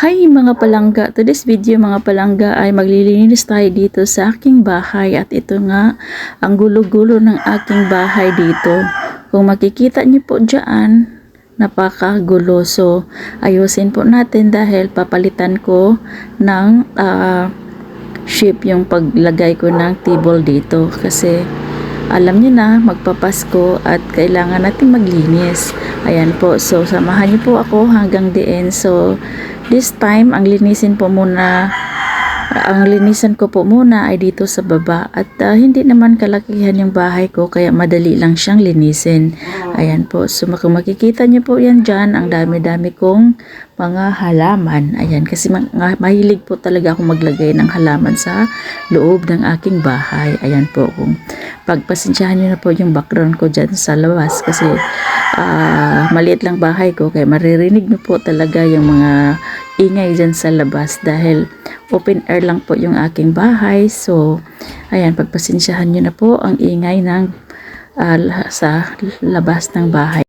Hi mga palangga, today's video mga palangga ay maglilinis tayo dito sa aking bahay at ito nga ang gulo-gulo ng aking bahay dito. Kung makikita niyo po dyan, napakagulo. So ayusin po natin dahil papalitan ko ng shape yung paglagay ko ng table dito kasi alam niyo na magpapasko at kailangan natin maglinis. Ayan po, so samahan niyo po ako hanggang the end. So this time ang linisin ko po muna ay dito sa baba at hindi naman kalakihan yung bahay ko kaya madali lang siyang linisin. Ayan po, so kung makikita niyo po yan dyan, ang dami-dami kong mga halaman. Ayan, kasi mahilig po talaga akong maglagay ng halaman sa loob ng aking bahay. Ayan po, kung pagpasensyahan niyo na po yung background ko dyan sa labas kasi maliit lang bahay ko kaya maririnig niyo po talaga yung mga ingay dyan sa labas dahil open air lang po yung aking bahay. So ayan, pagpasensyahan nyo na po ang ingay ng sa labas ng bahay